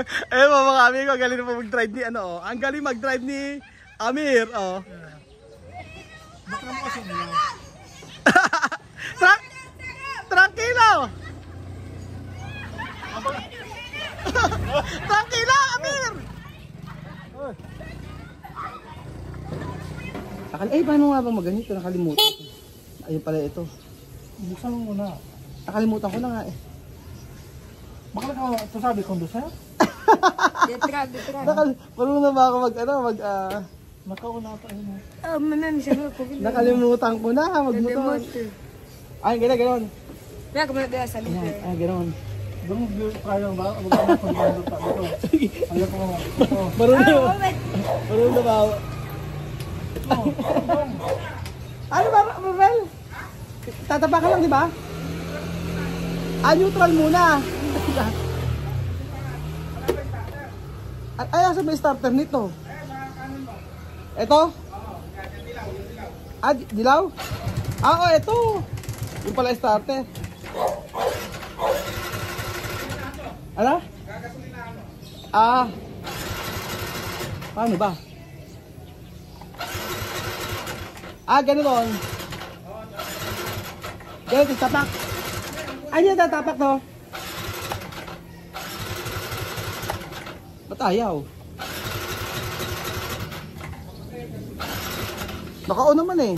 Eh mga amigo, ang galing na mag-drive ni ano, oh. Ang galing mag-drive ni Amir, oh. Baka mo kasi nila. Tranquilo! Tranquilo, Amir! Paano nga ba maganito? Nakalimutan ko. Ayun pala ito. Buksan mo muna. Nakalimutan ko na nga eh. Baka ito sabi conducer? Detrag. Marunong na ba ako Nakauna pa yun. Manan siya ko. nakalimutan ko na magmotor. Ay, gano'n. Kaya ko na sa libre. Ay, gano'n. Doon mo kaya ba? Magkano kung gano'n pa dito? Ayaw ko mga. Marunong na ba ako? Ano ba, Ravel? Tatapa ka lang, di ba? Neutral muna. Ay, asa ba yung starter nito? Ito? Dilaw? Ito. Yung pala yung starter. Ano? Paano ba? Ganoon. Ganito, tapak. Ano yung tatapak to? Ba't ayaw? Naka-on naman eh.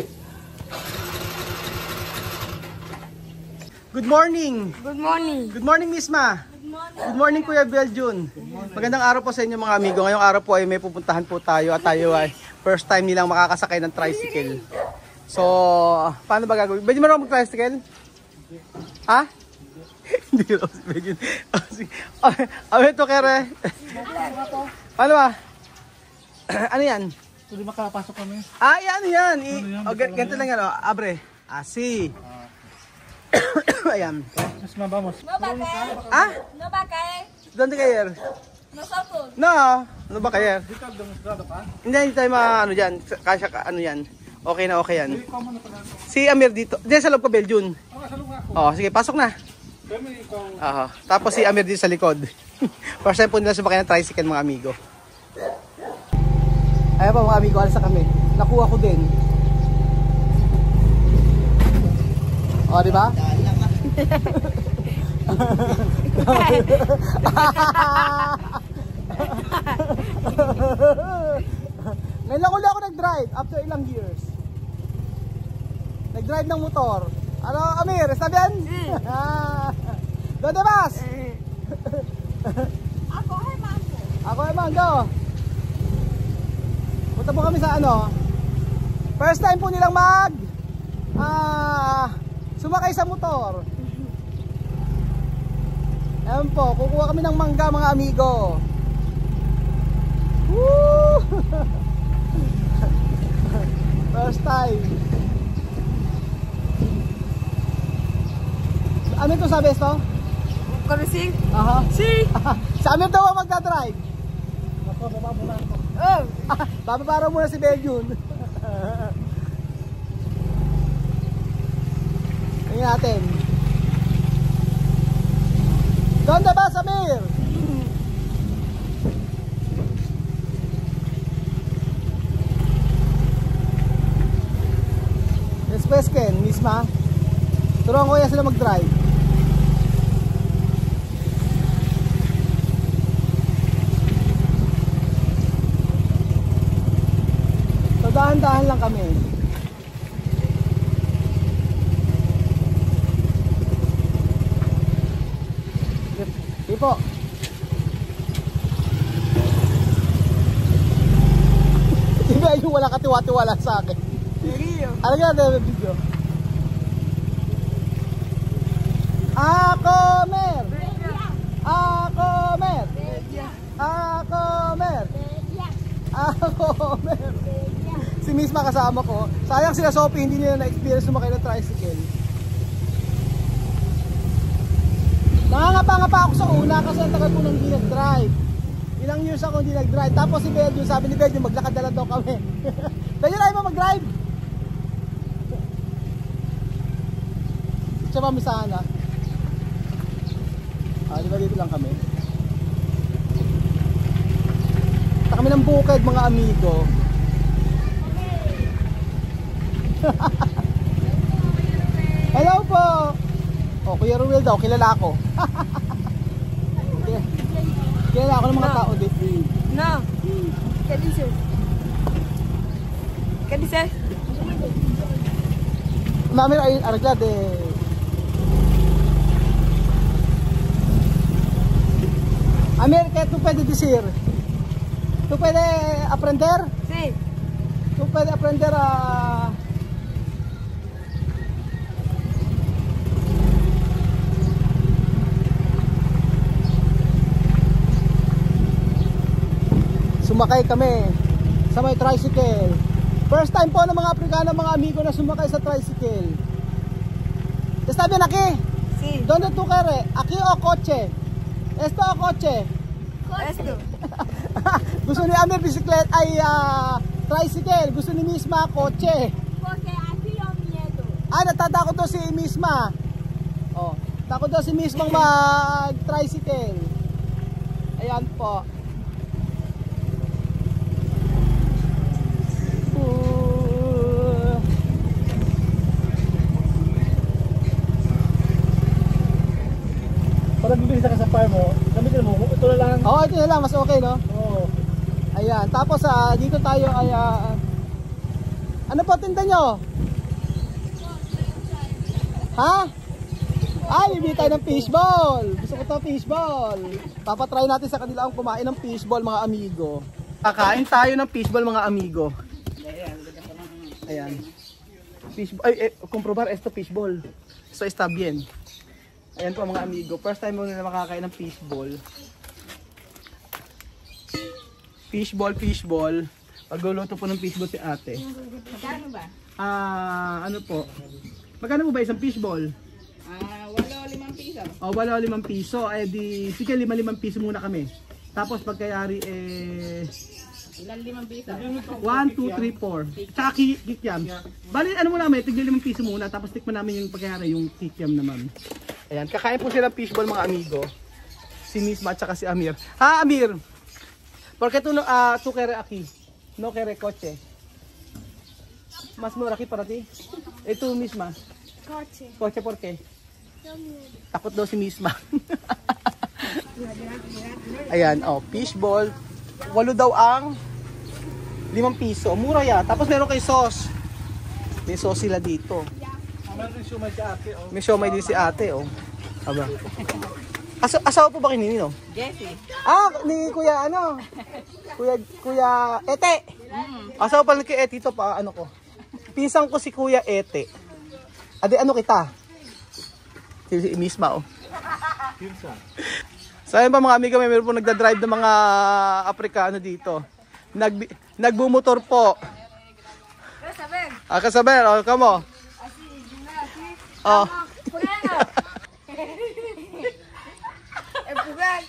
Good morning! Good morning. Good morning, Miss Ma! Good morning, Kuya Beljun! Magandang araw po sa inyo mga amigo. Ngayong araw po ay may pupuntahan po tayo at tayo ay first time nilang makakasakay ng tricycle. So, paano ba gagawin? Pwede mo rin mag-tricycle? Ha? Hindi rin si Beljun. Ito kere. Paano ba? Ano yan? Hindi makapasok kami. Yan. Ganito lang yan. Abre. Asi. Ayan. Mas mabamos. No bakay? No bakay? Doon kayer? No sako? No. Ano ba kayer? Dito demonstrado pa? Hindi tayo ano dyan. Kasya ano yan. Okay na okay yan. Si Amir dito. Diyan sa loob ko, Beljun. Sa loob ako. Oo, sige. Pasok na. Tapos si Amir dito sa likod. First time po nila sumakay ng tricycle mga amigo. Ayan pa mga amigo, alas na kami. Nakuha ko din. O, di ba? Ngayon lang ulit ako nag-drive after ilang years. Nag-drive ng motor. Ano, Amir? Está bien? ¿Dónde vas? Ako ay mango. Ako ay mango. Punta po kami sa ano. First time po nilang sumakay sa motor. Ayan po, kukuha kami ng mangga mga amigo. Woo! First time. Ano ito sabi ito? Karusing? Aha. Si. Sa amin daw ang magdadrive. Ako, baba muna ako. Oh. Bababara muna si Beljun. Tingnan natin. ¿Dónde vas, Amir? Después Ken, misma. Turuan ko yan sila mag-drive. So dahan-dahan lang kami. Sige po. Iba yung wala katiwa-tiwala sa akin. Ano nga na yung video? Mer! Si Misma kasama ko. Sayang sila Sophie, hindi nila na-experience sumakay ng tricycle. Nangangapa-ngapa ako sa una kasi ang tagal ko nang hindi nag-drive. Ilang years ako hindi nag-drive. Tapos si Beljun, sabi ni Beljun, maglakad na lang daw kami. Beljun, ayaw mo mag-drive? Siya pa misahan ha. Di ba dito lang kami? kami ng bukid mga amigo. Hello po. Oh, Kuya Ruel daw, kilala ako. Okay. Kilala ako ng mga tao dito. No. ¿Qué dices? ¿Qué dices? Mami ay arreglad eh. Amir, ¿qué tú puedes decir? ¿Tú puedes aprender? Sí. ¿Tú puedes aprender a...? Sumakay kami sa may tricycle. First time po ng mga Afrikano, mga amigo na sumakay sa tricycle. ¿Está bien aquí? Sí. ¿Dónde tú quieres? ¿Aquí o coche? ¿Esto o coche? Esto. Gusto ni Amir bicicleta ay tricycle. Gusto ni Misma kotse. Porque aquí yo miedo. Natatakot daw si Misma. Oh, takot daw si Misma mag tricycle. Ayan po. Para bibili ka sa farm mo, gamitin mo, ito na lang. Oh, ito na lang, mas okay, no? Oo. Ayan, tapos dito tayo ay ano po tinda nyo? Ha? Bibili tayo ng fishball. Gusto ko to fishball. Papatry natin sa kanila ang kumain ng fishball, mga amigo. Kakain tayo ng fishball, mga amigo. Ayan. Fishball. Comprobar esto fishball. So está bien. Ayan po mga amigo. First time mo nila makakain ng fishball. Fishball. Pagluluto po ng fishball si ate. Magkano ba? Ano po? Magkano po ba isang fishball? 8-5 piso. O, 5 piso. Di, sige, 5 piso muna kami. Tapos pagkayari Ilan 5 piso? 1, 2, 3, 4. Tsaka kikiam. Bali, ano muna namin, tigil 5 piso muna. Tapos tikman namin yung pagkayari, yung kikiam naman. Ayan, kakain po sila ng fishball, mga amigo. Si Misma at saka si Amir. Amir! Porque tú quieres aquí, no quieres coche. Más mura aquí para ti. Tú misma. Coche. Coche por qué? Takot daw si Misma. Ayan, fishball. 8 daw ang 5 piso. Mura ya. Tapos meron kay sauce. May sauce sila dito. Meron din siomay si ate. May siomay din si ate, Aba. Asawa po ba kinini, no? Jessie. Ni Kuya Kuya Ete. Asawa pala kay Ete, ito pa ko. Pisang ko si Kuya Ete. Ano kita? Si Misma, Pinsa. So ayun pa mga amiga, meron po nagda-drive ng mga Afrikano dito. Nagbumotor po. Saber. Kasaber, kamo. Así, así. Oh. Freno. Empujar.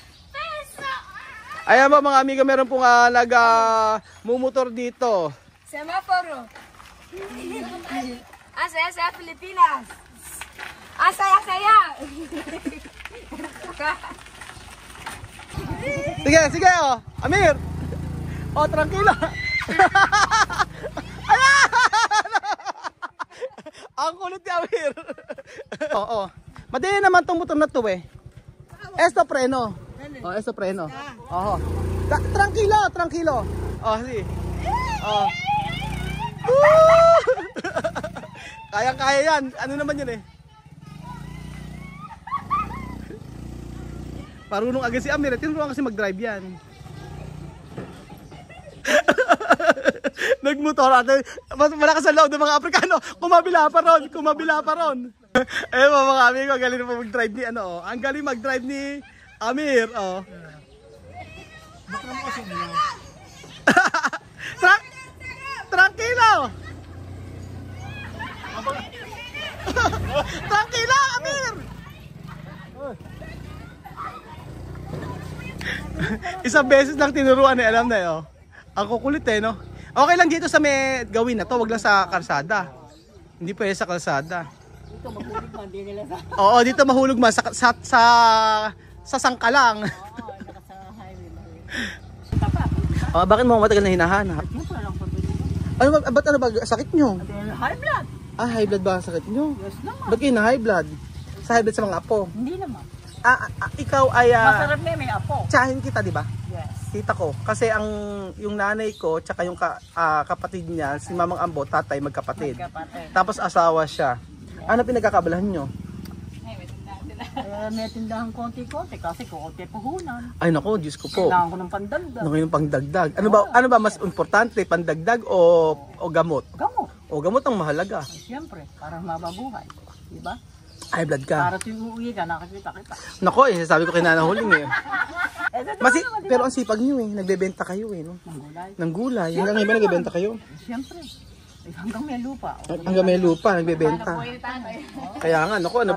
Ayan ba mga amiga, meron pong nag-mumotor dito. Semáforo. Hacia Filipinas. Hacia. Sige, Amir. Tranquilo. Ayan! Ang kulit ni Amir. Madali naman tong motor na to Esto preno. Esto preno. Tranquilo. Si. Kaya yan. Ano naman yun Marunong agad si Amir. Tinuruan kasi mag-drive yan. Nagmotor ate. Malakas sa loob ng mga Afrikano. Kumabila pa ron. Mga amigo, galing po mag-drive ni Ang galing mag-drive ni Amir. Tranquilo. Tranquilo, Amir. Isang beses lang tinuruan alam na Ang kukulit no? Okay lang dito sa may gawin na to, wag lang sa kalsada. Hindi pwede sa kalsada. Dito mahulog man, di nila sa... Oo, dito mahulog man sa sangka lang. Oo, sa highway mahulog. Bakit mo matagal na hinahanap? Siyempre lang pabili. Ba't ano ba sakit nyo? High blood. High blood ba ang sakit nyo? Yes naman. Ba't kayo na high blood? Sa high blood sa mga apo? Hindi naman. Ikaw ay... Masarap may apo. Tsahin kita, di ba? Yes. Kita ko. Kasi yung nanay ko, tsaka yung kapatid niya, si Mamang Ambo, tatay, magkapatid. Tapos asawa siya. Ano pinagkakabalahan nyo? May tindahan konti-konti kasi konti puhunan. Ay nako, Diyos ko po. Kailangan ko ng pandagdag. Ano yung pangdagdag? Ano ba mas importante, pandagdag o gamot? Gamot. O gamot ang mahalaga. Siyempre, para mababuhay. Diba? High blood ka. Para tuwing uuwi ka, nakakita kita. Nako sabi ko kay Nanahuling eh. Masi, Pero ang sipag nyo eh, nagbebenta kayo eh. No? ng gulay. Ng gulay. Hanggang ngayon ba nagbebenta kayo? Siyempre. Hanggang may lupa. Hanggang may lupa, nagbebenta. Kaya nga, naku, ano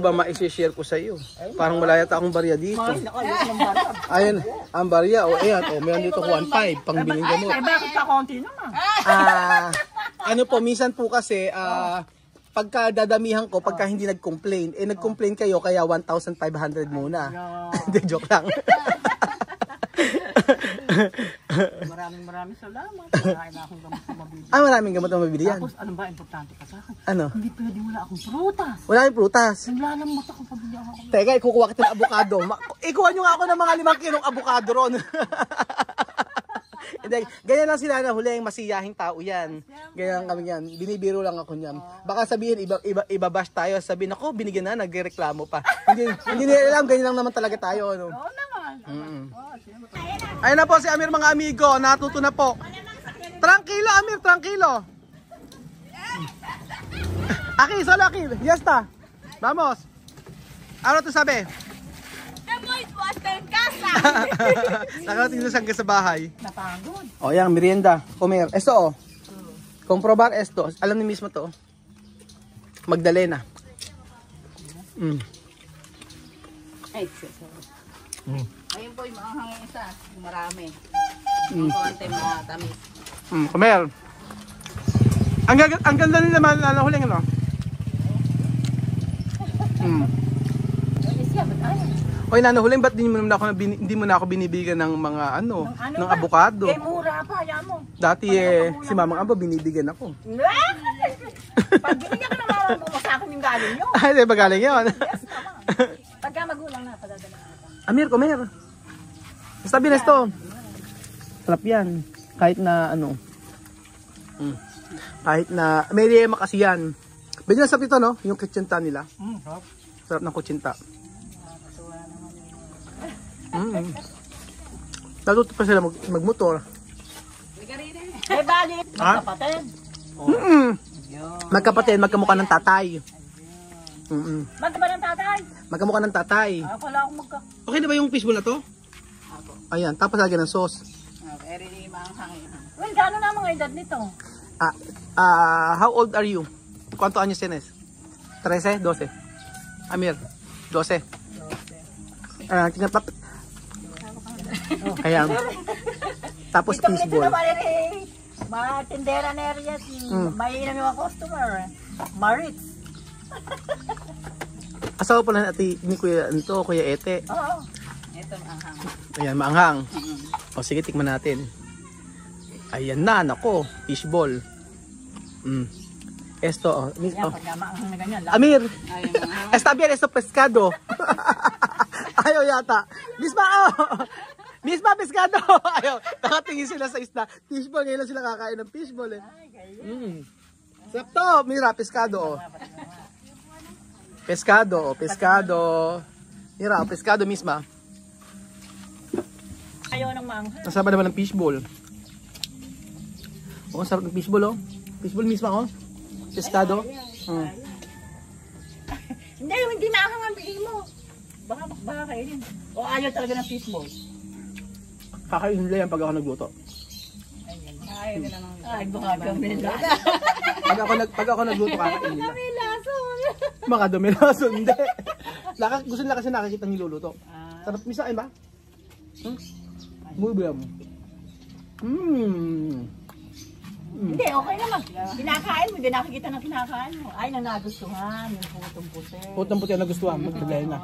ba ma-share ko sa iyo? Parang wala yata akong barya dito. Ay, nakayos ng barab. Ayun, ang barya, ayan, meron dito 1.5 pang biling gamot. Ay, bakit ka konti naman? Ano po, minsan po kasi, pagka dadamihan ko, pagka hindi nag-complain, nag-complain kayo, kaya 1,500 muna. Hindi, joke lang. Maraming salamat. Kaya na akong gamot na mabili. Maraming gamot na mabili yan. Tapos, ano ba importante ka sa akin? Ano? Hindi pwede wala akong prutas. Wala yung prutas. Naglalamot ako pabili ako. Teka, ikukuha kita ng avocado. Ikuha nyo nga ako ng mga 5 kilong avocado ron. Hindi, ganyan lang sila na huling masiyahing tao yan. Ganyan kami yan. Binibiro lang ako niyan. Baka sabihin, ibabash tayo. Sabihin ako, binigyan na, nagreklamo pa. Hindi nila alam, ganyan lang naman talaga tayo. No? Oo naman. Ayun na po si Amir mga amigo. Natuto na po. Tranquilo, Amir, tranquilo. Aki, solo Aki. Yes ta. Vamos. Ano to sabi? Nakarating na sa bahay. Napagod. O yan, merienda. Comer. Esto o. Comprobar esto. Alam ni mismo to. Magdalena. Ay, ayun po yung mga hangin isa. Marami. Konti mga tamis. Comer. Ang ganda nila naman, huling ano? Oy, nanuhuling, ba't hindi mo na ako binibigyan ng mga ng avocado? Mura pa, yan mo. Dati si Mamang Aba binibigyan ako. Pag binigyan ka naman mo sa akin yung galing nyo. Ay, di ba galing yun? Yes naman. Pagka magulang na, padadala ka. Amir, Comer. Sabi na ito. Sarap yan. Kahit na kahit na, may lema kasi yan. Bigyan sa ito, no? Yung kutsinta nila. Sarap ng kutsinta. Natuto pa sila magmotor. Eh, bali. Magkapatid. Magkapatid, magkamukha ng tatay. Magkaba ng tatay. Magkamukha ng tatay. Wala akong magka. Okay na ba yung fishbowl na to? Ayan, tapos lagyan ng sauce. Very hangin. Well, gano'n na mga edad nito? How old are you? ¿Cuántos años tienes? 13? 12? Amir, 12? Kaya, tapos fishbowl. Mga tindera na area, may inam yung customer. Maritz. Asawa pala natin ni Kuya Ete. Oo. Ito maanghang. Ayan, maanghang. O sige, tikman natin. Ayan na, nako, fishball. Esto, Yan, pag maanghang na ganyan. Amir, está bien esto pescado. Ayaw yata. Misma pescado. Ayaw, nakatingin sila sa isda. Fishball, ngayon lang sila kakain ng fishball eh. Sarap to, mira, pescado. Pescado. Mira, pescado misma. Ayaw ng maanghang. Masarap naman ng fishball. Oh, sarap ng fishball oh. Fishball misma oh. Pescado. Hindi maanghang ang bigay mo. Baka kainin. O ayaw talaga ng fishball. Kakainin nila yan pag ako nagluto. Ayaw nila ng... Ay, baka kami laso. Pag ako nagluto, kakainin nila. Kami laso. Mga dumilaso, hindi. Gusto nila kasi nakakita niluluto. Sarap, misa ba? Muy bien. Hindi, okay naman. Kinakain mo, hindi nakikita na kinakain mo. Ay, nang nagustuhan, yung putong puti. Putong puti ang nagustuhan, magdalay na.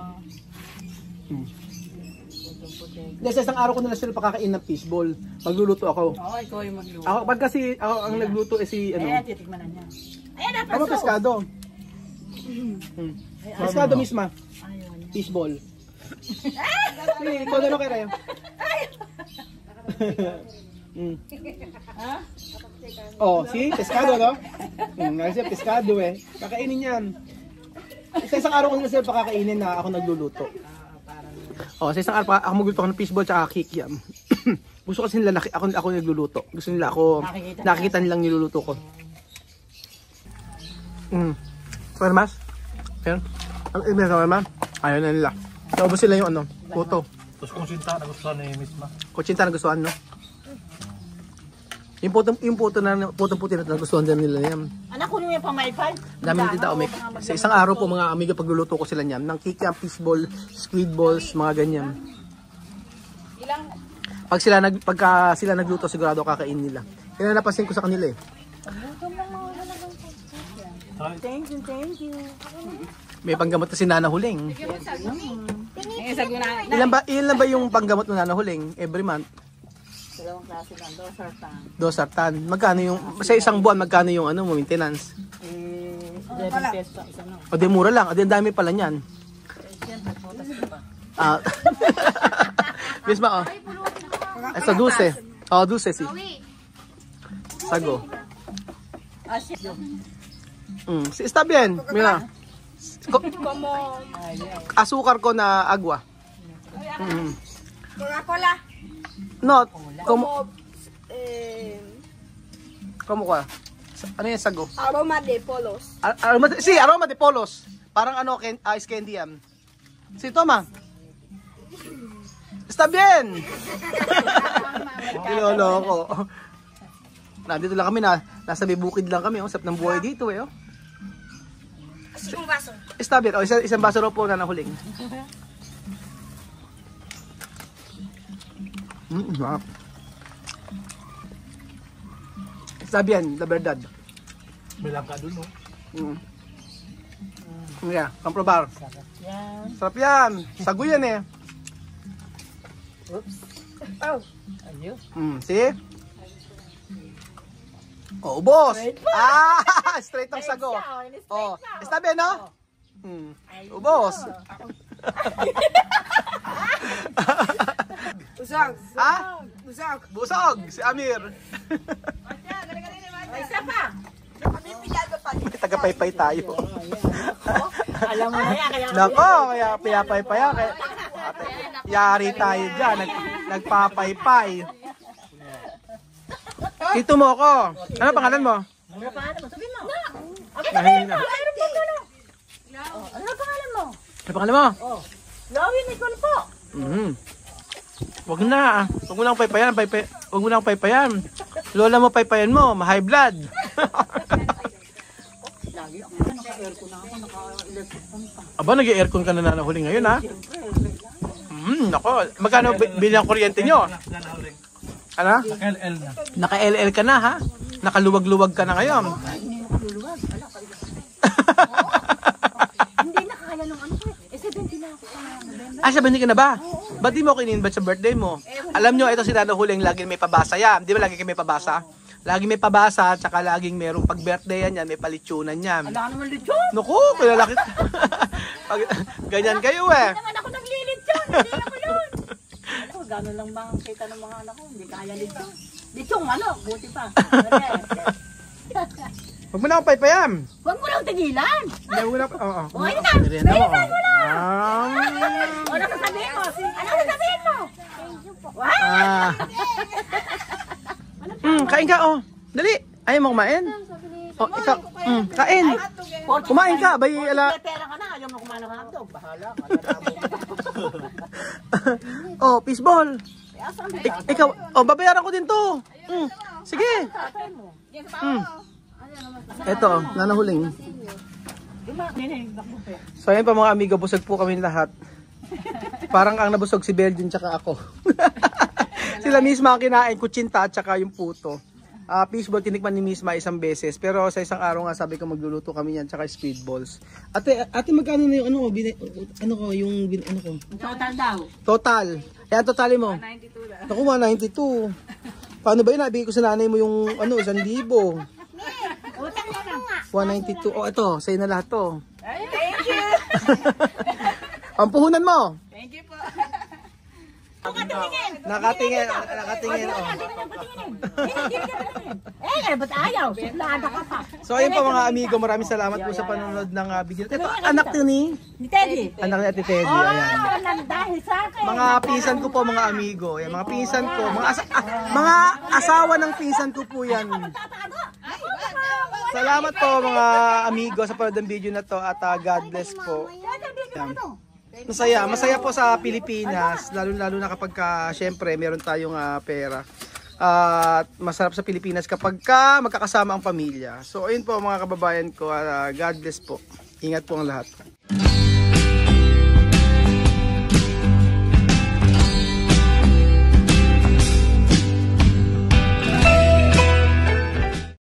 Putong puti. Dahil sa isang araw ko nila sila pakakain ng fishball. Magluluto ako. Oo, ikaw yung magluto. Ako, pag kasi ako ang nagluto si ano. Ayan, titikman na niya. Ayan na, Ano paso. pescado? Pescado misma. Ayaw niya. Fishball. Sige, ikaw na kay Raya. Ha? Oh, si pescado, no? Kasi pescado eh. Kakainin yan. Sa isang araw ko nila sila pakakainin na ako nagluluto. Oh, sa isang araw ako magluluto ng fishball tsaka kikiam. Gusto kasi nila ako nagluluto. Gusto nila ako nakikita nilang niluluto ko. Pero mas? Ayan. Ang ibig sa mas? Ayaw na nila. Naubos sila yung ano, puto. Tapos kung sinta, nagustuhan ni Miss Ma. Kutsinta na gustuhan, no? Yung puto puti na nagustuhan din nila yan. Anak ko yung pamaypay. Dami ng tita Omek. Sa isang araw po mga amigo pagluluto ko sila niyan. Ng kikiam, fishball, squid balls, mga ganyan. Pagka sila nagluto sigurado kakain nila. Kaya napasin ko sa kanila eh. Thank you. May panggamot na si Nana Huling. Ilang Ilan ba yung panggamot na Nana Huling every month? dalawang klase lang, dosartan. Dosartan. Magkano yung sa isang buwan magkano yung ano maintenance? 11 pesos ang isa no. O di mura lang. O di ang dami pala niyan. Ah. Misma oh. Sa dulce. Oh, dulce si. Sago. Si está bien. Mira. Asukar ko na agua. Coca-Cola. No, como ka? Ano yung sago? Aroma de polos. Aroma de polos. Parang ano, ice candy yan. Si toma. Está bien. Kiloloko. Nandito lang kami nasa may bukid lang kami, usap ng buhay dito eh. Asigong baso. Está bien. O, isang baso raw po na nahuling. Está bien, la verdad. May langka dun, no? Yeah, comprobar. Yan. Sarap yan. Sago yan eh. Oops. Oh. Ayun. See? Oh, ubos. Straight ang sago. Oh, está bien, no? Ubos. Busog. Ha? Busog. Busog si Amir. Ay, isa pa. Tagapaypay tayo. Alam mo na yan, kaya Nako, kaya payapay-paya. Yari tayo dyan. Nagpapaypay. Tito mo ko. Ano pangalan mo? ano pangalan mo? Sabihin mo. Nahingi na. Ano pangalan mo? Ano pangalan mo? Lawin, Nicole po. Wag na. Wag mo lang paypayan. Wag mo lang paypayan. Lola mo paypayan mo. Ma-high blood. Lagi ako naka-aircon na ako, naka-electric fan pa. Aba, nag-aircon ka na nahuli ngayon ha? Nako. Magkano bilang kuryente nyo? Ano? LL na. Naka-LL ka na ha? Nakaluwag-luwag ka na ngayon. Hindi na kaya nung ano ko eh. 70 na ako sa November. 70 ka na ba? Ba't di mo ko in-invite sa birthday mo? Alam nyo, ito si Nana Huling, laging may pabasa yan. Di ba lagi may pabasa? Lagi may pabasa, tsaka laging merong pag-birthday yan, may palitsunan yan. Wala ka naman lechon. Naku, kilalaki. Ganyan kayo eh. Hindi naman ako naglilitsyon. Hindi ako yun. Ano, gano'n lang ba ang kita ng mga anak ko? Hindi kaya lechon. Lechon, ano? Buti pa. Huwag mo na akong paypayan. Huwag mo lang tigilan. Hindi, wala pa. Oo. O, ayun na. Merienda mo. Ano sasabihin mo? Ano sasabihin mo? What? Kain ka, oh. Dali. Ayaw mo kumain? Oh, ikaw. Kain. Kumain ka. Bay, ala. May pera ka na. Ayaw mo kumain ng hotdog. Bahala ka. Oh, fishball. Ikaw. Oh, babayaran ko din to. Sige. Eto, Nana Huling. So ayun pa mga amigo, busog po kami lahat. Parang ang nabusog si Belgian tsaka ako. Sila mismo ang kinain, kutsinta at tsaka yung puto. fishball tinikman ni Misma isang beses. Pero sa isang araw nga sabi ko magluluto kami yan tsaka squid balls. Ate magkano na yung ano ko? Ano ko? Total daw. Total. Ayan, totali mo. 92 lang. Naku, 192. Paano ba yun? Nabigay ko sa nanay mo yung 1,000. Utang na lang. 192. Oh, ito. Sa'yo na lahat to. Thank you. Ang puhunan mo. Thank you po. Nakatingin. Oh. Ba't ayaw? Suplada ka pa. So ayun po mga amigo, maraming salamat po sa panonood ng video. Ito, anak to ni? Ni Teddy. Anak ni Ate Teddy. Ayan. Dahil sa akin. Mga pinsan ko po mga amigo. Ayan, mga pinsan ko. Mga asawa ng pinsan ko po yan. Salamat po mga amigo sa panonood ng video na to at God bless po. Ayan. Masaya po sa Pilipinas, lalo na kapag syempre meron tayong pera. At masarap sa Pilipinas kapag magkakasama ang pamilya. So ayun po mga kababayan ko, God bless po. Ingat po ang lahat.